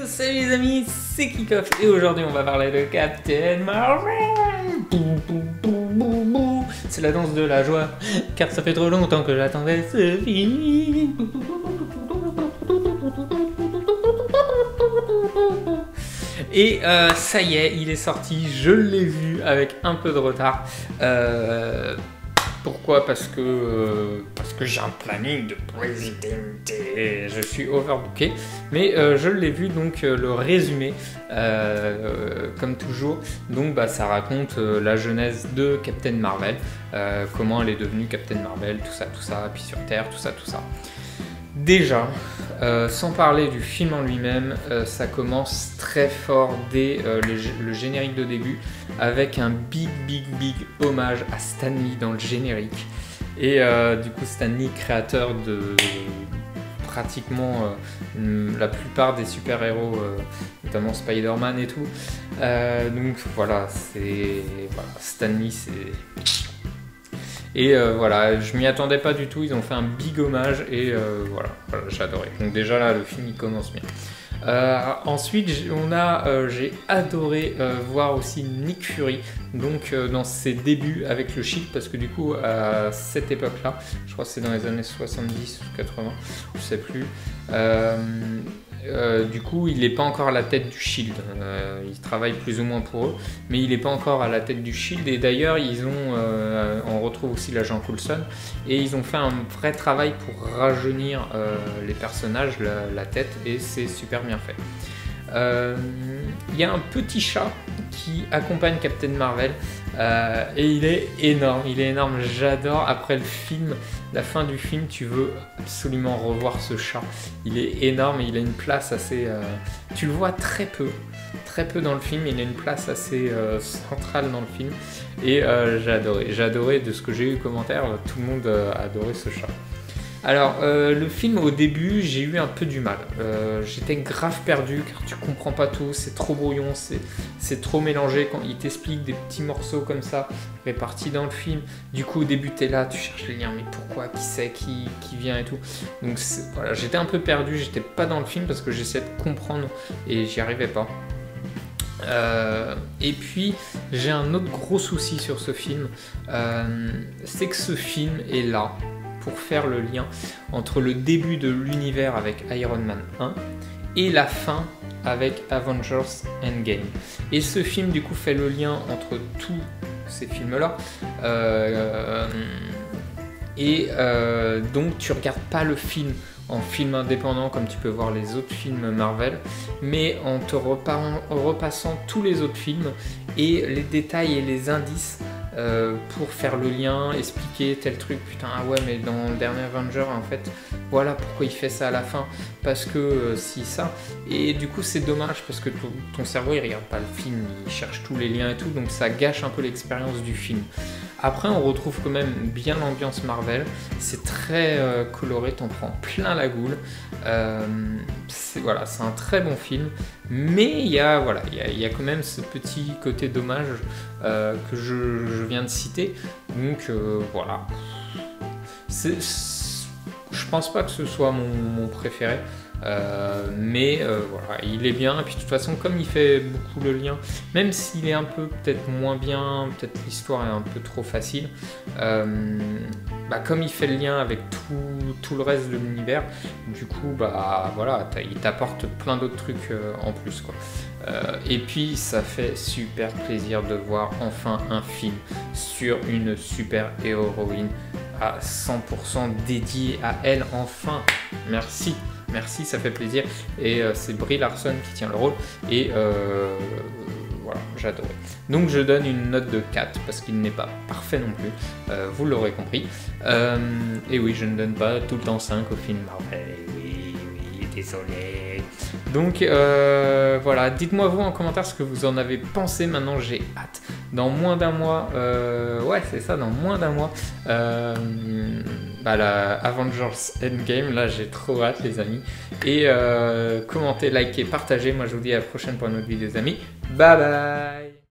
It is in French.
Salut les amis, c'est Kickoff et aujourd'hui on va parler de Captain Marvel. C'est la danse de la joie, car ça fait trop longtemps que j'attendais ce film. Et ça y est, il est sorti, je l'ai vu avec un peu de retard. Pourquoi? Parce que j'ai un planning de président et je suis overbooké. Mais je l'ai vu, donc le résumé, comme toujours. Donc ça raconte la genèse de Captain Marvel, comment elle est devenue Captain Marvel, tout ça, puis sur Terre, tout ça. Déjà, sans parler du film en lui-même, ça commence très fort dès le générique de début, avec un big hommage à Stan Lee dans le générique. Et du coup Stan Lee, créateur de pratiquement la plupart des super-héros, notamment Spider-Man et tout. Donc voilà, Stan Lee, c'est... Et voilà, je m'y attendais pas du tout, ils ont fait un big hommage et voilà, j'ai adoré. Donc déjà là, le film il commence bien. Ensuite, j'ai adoré voir aussi Nick Fury, donc dans ses débuts avec le Shield, parce que du coup à cette époque-là, je crois que c'est dans les années 70 ou 80, je sais plus. Du coup, il n'est pas encore à la tête du Shield. Il travaille plus ou moins pour eux, mais il n'est pas encore à la tête du Shield. Et d'ailleurs, on retrouve aussi l'agent Coulson, et ils ont fait un vrai travail pour rajeunir les personnages, la tête, et c'est super bien fait. Il y a un petit chat qui accompagne Captain Marvel et il est énorme, j'adore. Après le film, la fin du film, tu veux absolument revoir ce chat. Il est énorme et il a une place assez... tu le vois très peu dans le film, il a une place assez centrale dans le film et j'ai adoré de ce que j'ai eu commentaire, tout le monde a adoré ce chat. Alors, le film, au début, j'ai eu un peu du mal. J'étais grave perdu, car tu comprends pas tout, c'est trop brouillon, c'est trop mélangé. Quand il t'explique des petits morceaux comme ça, répartis dans le film, du coup, au début, t'es là, tu cherches les liens, mais pourquoi, qui c'est, qui vient et tout. Donc, voilà, j'étais un peu perdu, j'étais pas dans le film parce que j'essayais de comprendre et j'y arrivais pas. Et puis, j'ai un autre gros souci sur ce film, c'est que ce film est là pour faire le lien entre le début de l'univers avec Iron Man 1 et la fin avec Avengers Endgame. Et ce film du coup fait le lien entre tous ces films-là. Donc tu regardes pas le film en film indépendant comme tu peux voir les autres films Marvel, mais en te repassant tous les autres films et les détails et les indices pour faire le lien, expliquer tel truc, putain ah ouais mais dans le dernier Avenger en fait voilà pourquoi il fait ça à la fin, parce que si ça, et du coup c'est dommage parce que ton cerveau il regarde pas le film, il cherche tous les liens et tout, donc ça gâche un peu l'expérience du film. Après on retrouve quand même bien l'ambiance Marvel, c'est très coloré, t'en prends plein la goule, c'est un très bon film, mais il y a quand même ce petit côté dommage que je viens de citer, donc voilà. Je pense pas que ce soit mon préféré, mais voilà, il est bien, et puis de toute façon comme il fait beaucoup le lien, même s'il est un peu peut-être moins bien, peut-être l'histoire est un peu trop facile, comme il fait le lien avec tout le reste de l'univers, du coup voilà, il t'apporte plein d'autres trucs en plus quoi. Et puis ça fait super plaisir de voir enfin un film sur une super héroïne à 100% dédié à elle, enfin, merci, ça fait plaisir, et c'est Brie Larson qui tient le rôle, et voilà, j'adore. Donc je donne une note de 4, parce qu'il n'est pas parfait non plus, vous l'aurez compris, et oui, je ne donne pas tout le temps 5 au film Marvel, oui, désolé. Donc voilà, dites-moi vous en commentaire ce que vous en avez pensé. Maintenant j'ai hâte, dans moins d'un mois, ouais c'est ça, dans moins d'un mois, la Avengers Endgame, là j'ai trop hâte les amis, et commentez, likez, partagez, moi je vous dis à la prochaine pour une autre vidéo les amis, bye bye.